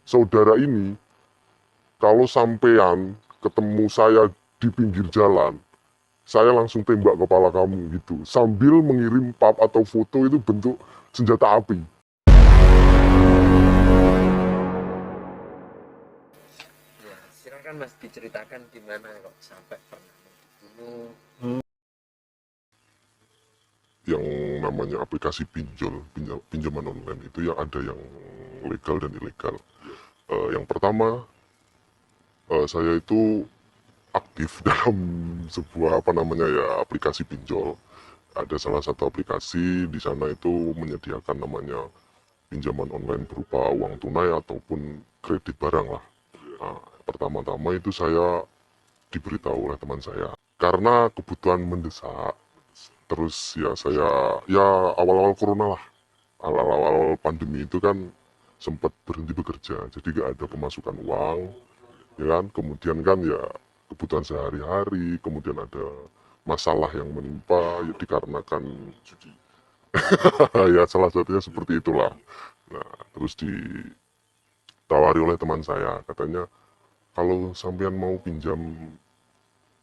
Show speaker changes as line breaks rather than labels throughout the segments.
saudara ini kalau sampean ketemu saya di pinggir jalan, saya langsung tembak kepala kamu gitu. Sambil mengirim pap atau foto itu bentuk senjata api.
Ya, silakan Mas diceritakan gimana kok sampai pernah dibunuh.
Yang namanya aplikasi pinjaman online itu yang ada yang legal dan ilegal. Yang pertama, saya itu aktif dalam sebuah apa namanya ya aplikasi pinjol. Ada salah satu aplikasi di sana itu menyediakan namanya pinjaman online berupa uang tunai ataupun kredit barang lah. Nah, pertama-tama itu saya diberitahu oleh teman saya karena kebutuhan mendesak. Terus ya saya ya awal-awal corona lah, awal-awal pandemi itu kan sempat berhenti bekerja, jadi gak ada pemasukan uang, ya kan. Kemudian kan ya kebutuhan sehari-hari, kemudian ada masalah yang menimpa ya dikarenakan judi. Ya salah satunya seperti itulah. Nah, terus ditawari oleh teman saya, katanya kalau sampean mau pinjam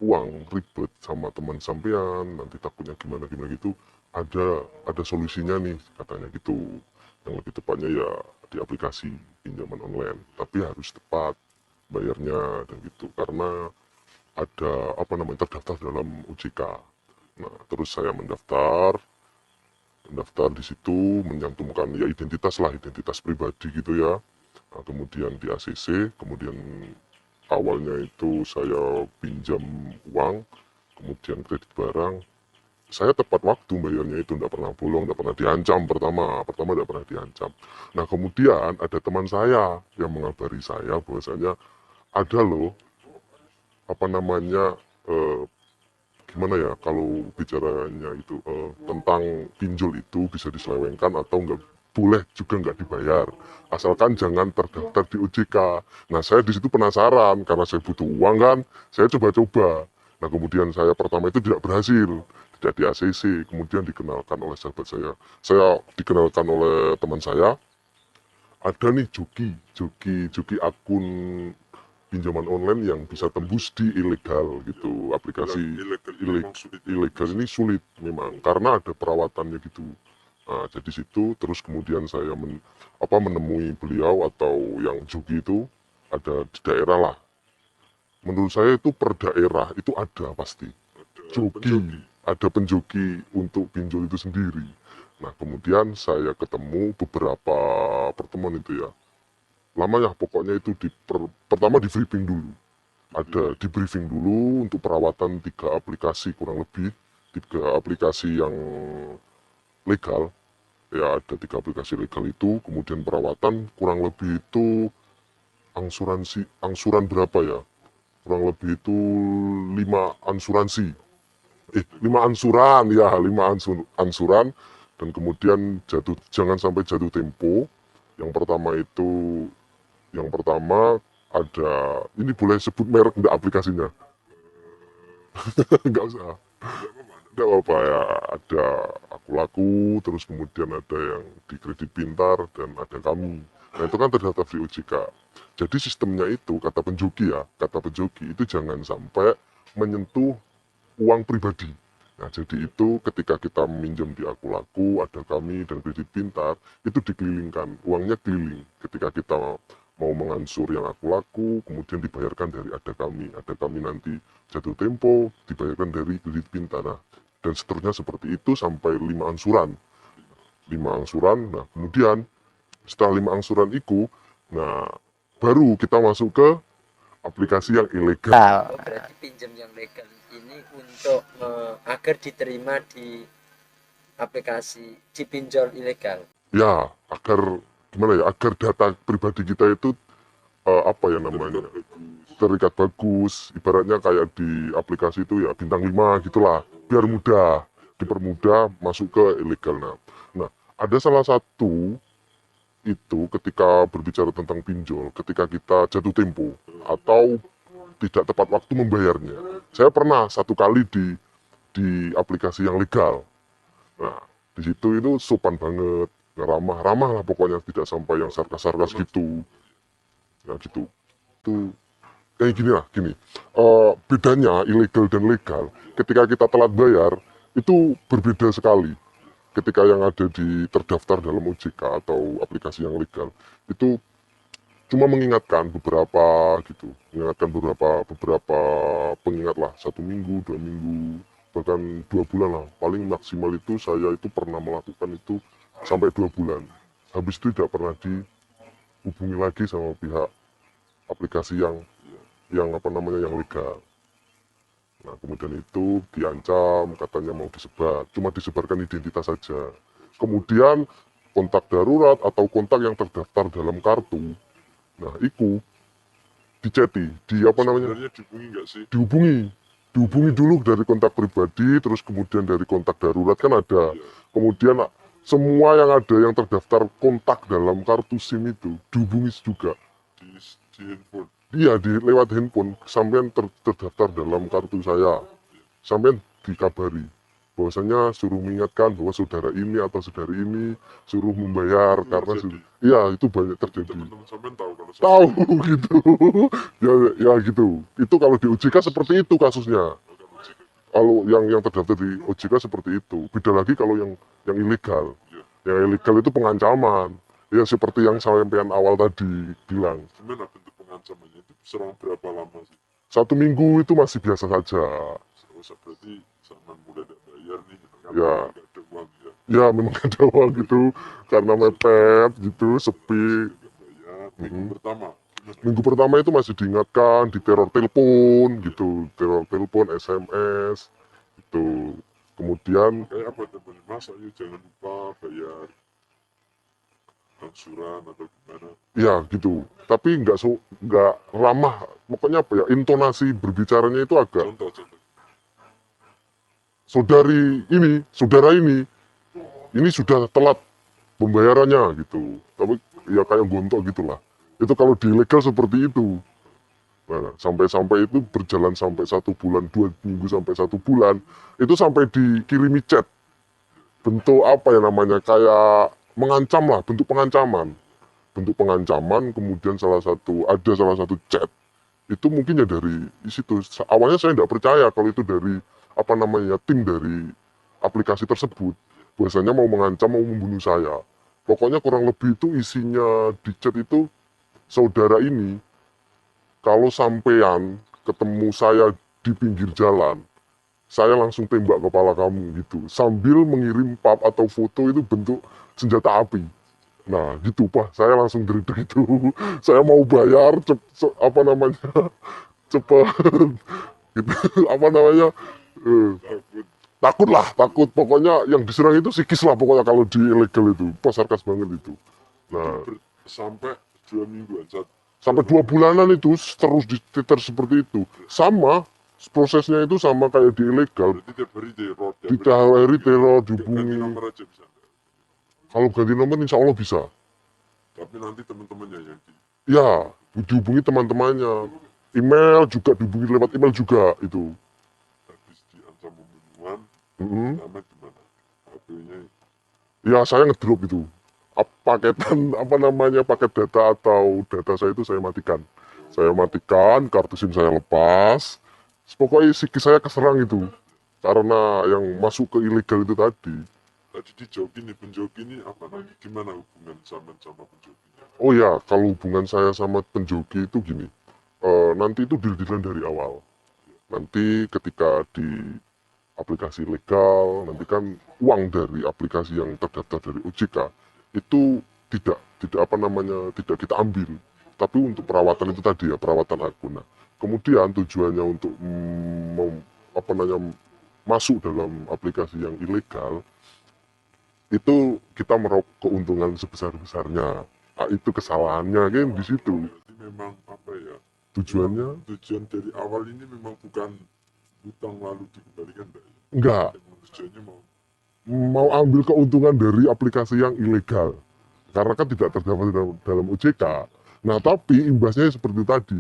uang ribet sama teman sampean, nanti takutnya gimana gimana gitu, ada solusinya nih katanya gitu. Yang lebih tepatnya ya di aplikasi pinjaman online, tapi harus tepat bayarnya dan gitu, karena ada apa namanya terdaftar dalam OJK. Nah, terus saya mendaftar di situ, menyantumkan ya identitas lah, identitas pribadi gitu ya. Nah, kemudian di ACC, kemudian awalnya itu saya pinjam uang, kemudian kredit barang. Saya tepat waktu bayarnya itu, tidak pernah bolong, tidak pernah diancam. Pertama tidak pernah diancam. Nah, kemudian ada teman saya yang mengabari saya bahwasanya ada loh apa namanya eh, gimana ya kalau bicaranya itu tentang pinjol itu bisa diselewengkan atau enggak, boleh juga nggak dibayar asalkan jangan terdaftar di OJK. Nah, saya di situ penasaran karena saya butuh uang kan, saya coba-coba. Nah, kemudian saya pertama itu tidak berhasil, tidak di ACC, kemudian dikenalkan oleh sahabat saya dikenalkan oleh teman saya, ada nih joki akun pinjaman online yang bisa tembus di ilegal gitu. Aplikasi ilegal ini sulit memang karena ada perawatannya gitu. Nah, jadi situ terus kemudian saya menemui beliau atau yang joki itu ada di daerah lah. Menurut saya itu per daerah itu ada pasti joki, ada penjoki untuk pinjol itu sendiri. Nah, kemudian saya ketemu beberapa pertemuan itu ya. Lama ya pokoknya itu pertama di briefing dulu. Ada di briefing dulu untuk perawatan 3 aplikasi kurang lebih, 3 aplikasi yang legal. Ya ada 3 aplikasi legal itu, kemudian perawatan kurang lebih itu angsuran berapa ya? Kurang lebih itu 5 ansuransi. 5 ansuran ya, 5 ansuran, dan kemudian jangan sampai jatuh tempo. Yang pertama itu, yang pertama ada, ini boleh sebut merek enggak aplikasinya? Enggak usah. Enggak apa-apa ya, ada aku laku, terus kemudian ada yang di kredit pintar, dan ada kami. Nah, itu kan terdaftar di OJK. Jadi sistemnya itu, kata penjoki itu jangan sampai menyentuh uang pribadi. Nah, jadi itu ketika kita meminjam di aku laku, ada kami dan kredit pintar, itu dikelilingkan, uangnya keliling. Ketika kita mau mengansur yang aku laku, kemudian dibayarkan dari ada kami nanti jatuh tempo, dibayarkan dari kredit pintar. Nah, dan seterusnya seperti itu sampai 5 ansuran. 5 ansuran, nah kemudian setelah 5 ansuran itu, nah baru kita masuk ke aplikasi yang ilegal.
Oh, berarti pinjam yang legal ini untuk agar diterima di aplikasi di pinjol ilegal.
Ya, agar gimana ya, agar data pribadi kita itu apa ya namanya, terikat bagus, ibaratnya kayak di aplikasi itu ya bintang 5 gitulah, biar mudah, dipermudah masuk ke ilegal. Nah, ada salah satu itu ketika berbicara tentang pinjol, ketika kita jatuh tempo atau tidak tepat waktu membayarnya. Saya pernah 1 kali di aplikasi yang legal. Nah, di situ itu sopan banget, ramah-ramah lah pokoknya, tidak sampai yang sarkas-sarkas gitu. Nah gitu. Itu kayak gini lah, gini. Bedanya ilegal dan legal, ketika kita telat bayar, itu berbeda sekali. Ketika yang ada di terdaftar dalam OJK atau aplikasi yang legal, itu cuma mengingatkan beberapa gitu, mengingatkan beberapa pengingat lah, 1 minggu, 2 minggu, bahkan 2 bulan lah. Paling maksimal itu saya itu pernah melakukan itu sampai 2 bulan. Habis itu tidak pernah dihubungi lagi sama pihak aplikasi yang apa namanya yang legal. Nah kemudian itu diancam katanya mau disebar, cuma disebarkan identitas saja. Kemudian kontak darurat atau kontak yang terdaftar dalam kartu, nah itu diceti, di apa namanya,
Sebenarnya dihubungi nggak sih?
dihubungi dulu dari kontak pribadi, terus kemudian dari kontak darurat kan ada.
Iya.
Kemudian semua yang ada yang terdaftar kontak dalam kartu SIM itu dihubungi juga.
Di handphone.
Iya, lewat handphone sampean terdaftar dalam kartu saya. Sampean dikabari bahwasanya suruh mengingatkan bahwa saudara ini atau saudari ini suruh membayar
Itu
karena
terjadi.
iya itu banyak terjadi.
Teman-teman sampean tahu kalau saya
Tahu gitu. Ya ya gitu. Itu kalau di OJK seperti itu kasusnya.
akan cek.
Kalau yang terdaftar di OJK seperti itu. Beda lagi kalau yang ilegal.
Iya.
Yang ilegal itu pengancaman. Ya seperti yang sampean awal tadi bilang.
Gimana bentuk pengancamannya itu selama berapa lama sih?
1 minggu itu masih biasa saja.
Berarti sama mulai tidak bayar nih, karena
Ya.
nggak ada uang ya.
Ya memang ada uang gitu. Karena mepet gitu, sepi.
Nggak bayar. Minggu pertama. Gimana?
Minggu pertama itu masih diingatkan, diteror telepon gitu. Teror telepon, SMS gitu. Kemudian
Kayak apa teman? Mas, ayo jangan lupa bayar angsuran atau gimana.
ya gitu. Tapi nggak ramah. Pokoknya apa ya, intonasi berbicaranya itu agak
Contoh.
saudara ini sudah telat pembayarannya gitu. Tapi ya kayak gontok gitulah. Itu kalau di ilegal seperti itu. Nah, sampai itu berjalan sampai 1 bulan, 2 minggu sampai 1 bulan, itu sampai dikirimi chat. Bentuk apa ya namanya, kayak mengancam lah, bentuk pengancaman. Bentuk pengancaman, kemudian ada salah satu chat, itu mungkin ya dari situ. Awalnya saya tidak percaya kalau itu dari apa namanya tim dari aplikasi tersebut. Bahwasanya mau mengancam, mau membunuh saya. Pokoknya kurang lebih itu isinya di chat itu, saudara ini kalau sampean ketemu saya di pinggir jalan, saya langsung tembak kepala kamu gitu. Sambil mengirim pap atau foto itu bentuk senjata api. Nah gitu Pak, saya langsung dredeg itu. Saya mau bayar, apa namanya, cepet. Gitu, apa namanya, takut lah, takut. Pokoknya yang diserang itu psikis lah pokoknya kalau di ilegal itu. Pas sarkas banget itu. Nah,
Sampai 2 mingguan.
sampai 2 bulanan itu terus diteter seperti itu. Sama prosesnya itu sama kayak di ilegal.
Berarti tiap hari teror.
Ditawari teror,
Ganti
dihubungi.
nomor aja bisa nggak?
Kalau ganti nomor insya Allah bisa.
Tapi nanti teman-temannya yang
Ya, dihubungi teman-temannya. Email juga dihubungi lewat email juga itu.
habis diancam pembunuhan,
Mm-mm.
nama gimana? HP-nya
Ya saya ngedrop itu. Paketan apa namanya, paket data atau data saya itu saya matikan. Saya matikan, kartu SIM saya lepas. Pokoknya psikis saya keserang itu. Karena yang masuk ke ilegal itu tadi.
tadi dijoki nih, penjoki ini apa nanti? Gimana hubungan sama penjokinya?
Oh ya, kalau hubungan saya sama penjoki itu gini. Nanti itu deal-dealan dari awal. Nanti ketika di aplikasi legal, nanti kan uang dari aplikasi yang terdaftar dari OJK itu tidak apa namanya, tidak kita ambil. Tapi untuk perawatan itu tadi ya, perawatan akun. Nah, kemudian tujuannya untuk apa namanya, masuk dalam aplikasi yang ilegal, itu kita meraup keuntungan sebesar-besarnya. Nah, itu kesalahannya kan di situ.
Berarti memang apa ya?
Tujuannya
Tujuan dari awal ini memang bukan hutang lalu dikembalikan, enggak ya?
enggak
Memang tujuannya
mau ambil keuntungan dari aplikasi yang ilegal. Karena kan tidak terdaftar dalam OJK. Nah, tapi imbasnya seperti tadi.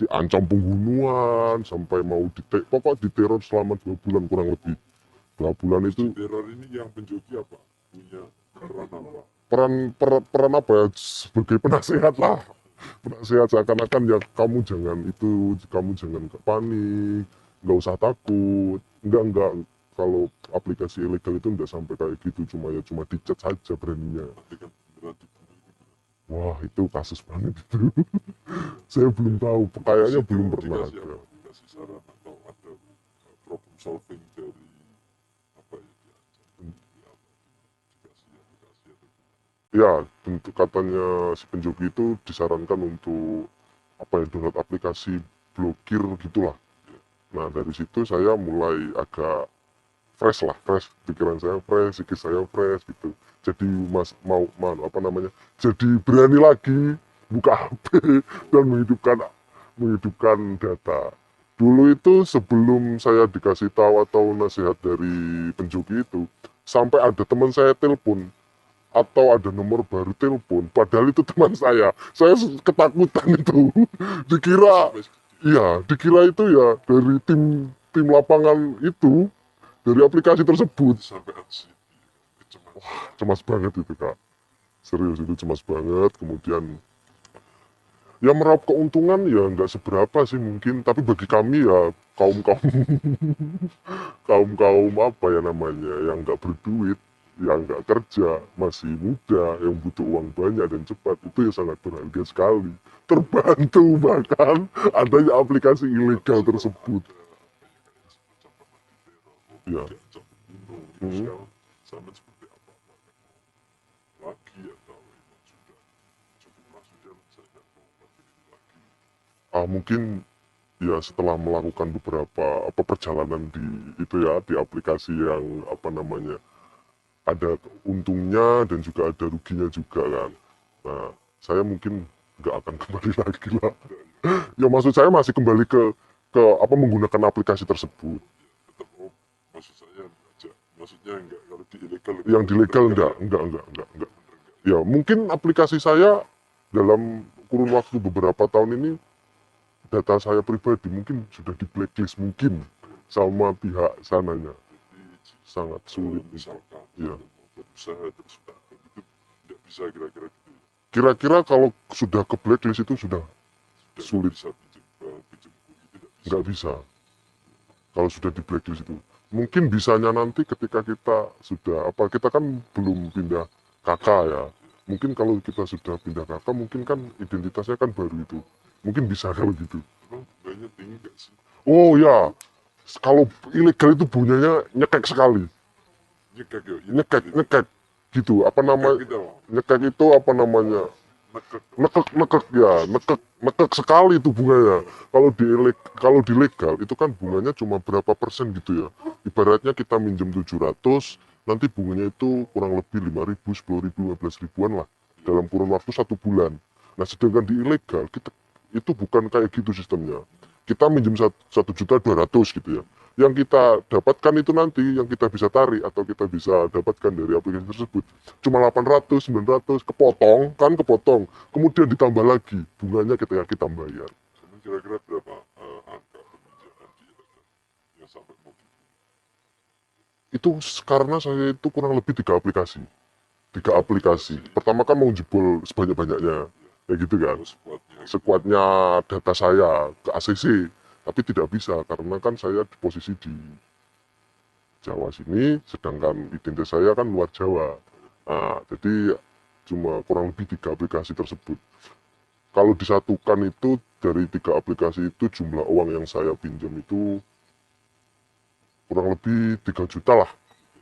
Diancam pembunuhan, sampai mau pokok diteror selama 2 bulan kurang lebih. 2 bulan itu
teror ini yang penjoki apa? Punya peran apa?
peran apa ya, sebagai penasehat lah. penasehat seakan-akan ya kamu jangan panik, nggak usah takut, enggak, kalau aplikasi ilegal itu nggak sampai kayak gitu, cuma dicat saja beraninya.
nanti kan beneran dibunuh gitu.
Wah itu kasus banget itu. Saya belum tahu, kayaknya
Dikasih-
belum pernah
dikasih
ada.
apa? Dikasih saran atau ada problem solving dari apa ya dia dikasih aplikasi atau
Ya tentu katanya si penjoki itu disarankan untuk apa ya, download aplikasi blokir gitulah. Nah dari situ saya mulai agak fresh, pikiran saya fresh, psikis saya fresh gitu. Jadi apa namanya, jadi berani lagi buka HP dan menghidupkan data. Dulu itu sebelum saya dikasih tahu atau nasihat dari penjoki itu, sampai ada teman saya telepon atau ada nomor baru telepon, padahal itu teman saya ketakutan itu. Dikira,
sampai segitu.
dikira itu ya dari tim lapangan itu, dari aplikasi tersebut.
Sampai anxiety kecemasan.
Cemas banget itu kak, serius itu cemas banget. Kemudian ya meraup keuntungan ya nggak seberapa sih mungkin, tapi bagi kami ya kaum kaum kaum kaum apa ya namanya, yang nggak berduit, yang nggak kerja, masih muda, yang butuh uang banyak dan cepat, itu ya sangat berharga sekali. Terbantu bahkan adanya aplikasi ilegal tersebut. Ya.
Diancam membunuh gitu.
Hmm.
Sekarang zaman seperti apa lagi atau memang sudah cukup langsung jalan saya nggak mau lagi itu lagi.
Mungkin ya setelah melakukan beberapa apa perjalanan di itu ya, di aplikasi yang apa namanya, ada untungnya dan juga ada ruginya juga kan. Nah saya mungkin nggak akan kembali lagi lah. Ya maksud saya masih kembali ke apa, menggunakan aplikasi tersebut.
Tetap maksud saya aja maksudnya enggak kalau di ilegal
Yang di legal enggak. Ya mungkin aplikasi saya dalam kurun waktu beberapa tahun ini, data saya pribadi mungkin sudah di blacklist mungkin sama pihak sananya. Sangat sulit.
misalkan
Iya.
mau berusaha terus sudah itu tidak bisa kira-kira gitu ya.
Kira-kira kalau sudah ke blacklist itu sudah
Tidak
sulit.
bisa pinjam kuliah tidak bisa.
Nggak bisa. Kalau sudah di blacklist itu mungkin bisanya nanti ketika kita sudah apa, kita kan belum pindah kakak ya, mungkin kalau kita sudah pindah kakak mungkin kan identitasnya kan baru itu, mungkin bisa kalau gitu.
Emang bunganya tinggi nggak sih?
Oh ya, kalau ilegal itu bunganya nyekek sekali,
Nyekek ya,
nyekek gitu, apa nama,
kita loh,
nyekek itu apa namanya,
nekek
nekek sekali itu bunganya. Kalau di legal itu kan bunganya cuma berapa persen gitu ya. Ibaratnya kita minjem 700, nanti bunganya itu kurang lebih 5.000, 10.000, 15 ribuan lah dalam kurun waktu 1 bulan. Nah sedangkan di ilegal kita itu bukan kayak gitu sistemnya. Kita minjem 1.200.000 gitu ya. Yang kita dapatkan itu nanti, yang kita bisa tarik atau kita bisa dapatkan dari aplikasi tersebut cuma 800, 900, kepotong. Kemudian ditambah lagi, bunganya kita bayar.
Cuman kira-kira berapa angka peminjaman di ilegal yang sampai mau
Itu karena saya itu kurang lebih 3 aplikasi. 3 aplikasi. Pertama kan mau jebol sebanyak-banyaknya, kayak gitu kan.
sekuatnya
Sekuatnya data saya ke ACC, tapi tidak bisa karena kan saya di posisi di Jawa sini, sedangkan identitas saya kan luar Jawa. Nah, jadi cuma kurang lebih 3 aplikasi tersebut. Kalau disatukan itu dari 3 aplikasi itu jumlah uang yang saya pinjam itu kurang lebih 3 juta lah.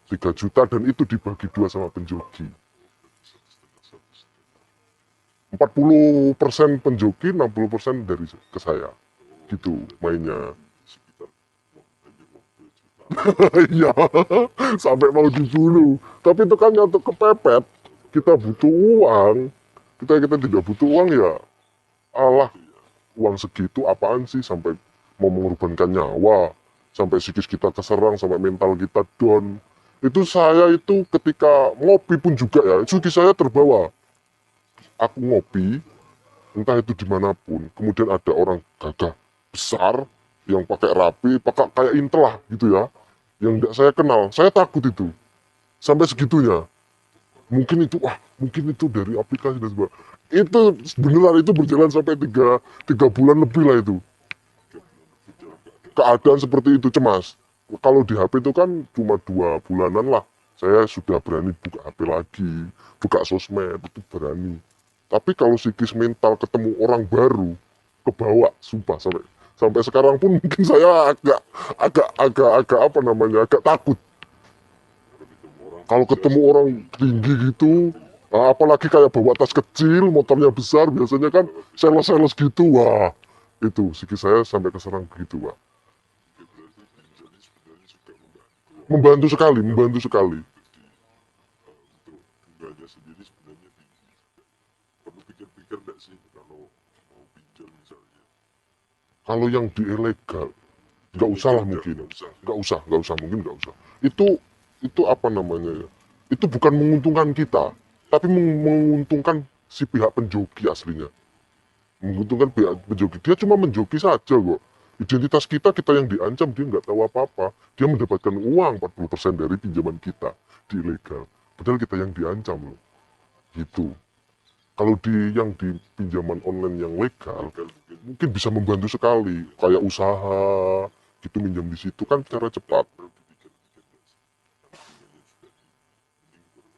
3 juta dan itu dibagi 2 sama penjoki. 40% penjoki, 60% dari ke saya. Gitu mainnya.
sekitar hanya mau 2 juta.
Iya, sampai mau dibunuh. Tapi itu kan untuk kepepet. Kita butuh uang. Kita tidak butuh uang ya. Alah, uang segitu apaan sih sampai mau mengorbankan nyawa. Sampai psikis kita keserang, sampai mental kita down. Itu saya itu ketika ngopi pun juga ya, psikis saya terbawa. Aku ngopi, entah itu dimanapun, kemudian ada orang gagah besar yang pakai rapi, pakai kayak intel lah gitu ya, yang tidak saya kenal, saya takut itu sampai segitunya. Mungkin itu dari aplikasi dan sebagainya. itu beneran itu berjalan sampai tiga bulan lebih lah itu. Keadaan seperti itu cemas. Kalau di HP itu kan cuma 2 bulanan lah. Saya sudah berani buka HP lagi, buka sosmed itu berani. Tapi kalau psikis mental ketemu orang baru, kebawa, sumpah sampai sampai sekarang pun mungkin saya agak apa namanya, agak takut. Kalau ketemu orang tinggi gitu, apalagi kayak bawa tas kecil, motornya besar, biasanya kan sales-sales gitu, wah itu psikis saya sampai keserang begitu, Pak.
berarti pinjol ini sebenarnya juga membantu
Membantu sekali, membantu sekali.
untuk bunganya sendiri sebenarnya tinggi. Perlu pikir-pikir nggak sih kalau mau pinjol misalnya?
Kalau yang di ilegal, nggak usah lah mungkin, nggak usah mungkin nggak usah. Itu apa namanya ya? Itu bukan menguntungkan kita, tapi menguntungkan si pihak penjoki aslinya. Menguntungkan pihak penjoki, dia cuma menjoki saja kok. Identitas kita yang diancam, dia nggak tahu apa-apa. Dia mendapatkan uang 40% dari pinjaman kita di ilegal. Padahal kita yang diancam loh. Gitu. Kalau yang di pinjaman online yang legal,
Legal mungkin
mungkin bisa membantu sekali. Kayak usaha, gitu minjam di situ kan cara cepat.
perlu dipikir-pikir nggak sih? Kalau bunganya juga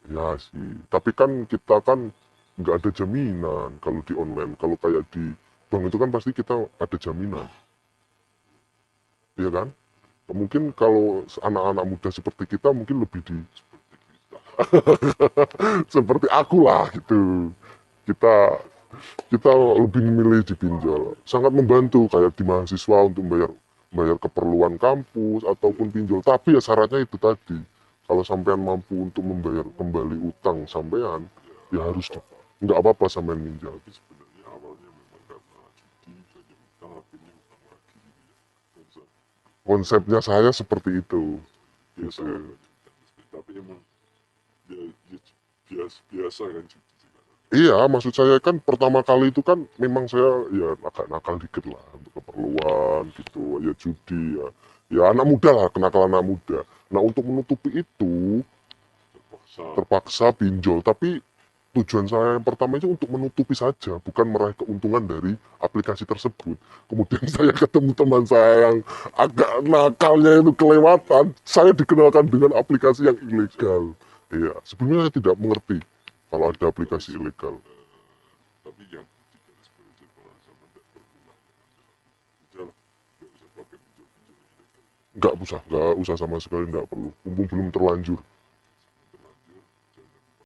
mending
Ya sih, tapi kan kita kan nggak ada jaminan kalau di online. Kalau kayak di bank itu kan pasti kita ada jaminan, iya kan? Mungkin kalau anak-anak muda seperti kita mungkin lebih di seperti aku lah gitu. Kita kita lebih memilih dipinjol. Sangat membantu kayak di mahasiswa untuk bayar bayar keperluan kampus ataupun pinjol. Tapi ya syaratnya itu tadi. Kalau sampean mampu untuk membayar kembali utang sampean, ya harus nggak apa-apa sampean minjal.
tapi sebenarnya awalnya memang karena judi jadi utang akhirnya utang lagi gitu ya. Konsep
Konsepnya saya seperti itu.
biasa
Gitu.
kan banyak. Tapi emang ya biasa, biasa kan judi sekarang.
Iya, maksud saya kan pertama kali itu kan memang saya ya agak nakal dikit lah untuk keperluan gitu, ya judi ya. Ya anak muda lah, kenakalan anak muda. Nah untuk menutupi itu
Terpaksa
terpaksa pinjol, tapi tujuan saya yang pertama itu untuk menutupi saja, bukan meraih keuntungan dari aplikasi tersebut. Kemudian saya ketemu teman saya yang agak nakalnya itu kelewatan, saya dikenalkan dengan aplikasi yang ilegal. Iya, sebelumnya saya tidak mengerti kalau ada aplikasi ilegal.
tapi yang tidak sebenarnya kalau sama tidak perlu lah udah nggak usah pakai pinjol-pinjol ilegal.
Nggak usah sama sekali, nggak perlu. Mumpung belum terlanjur.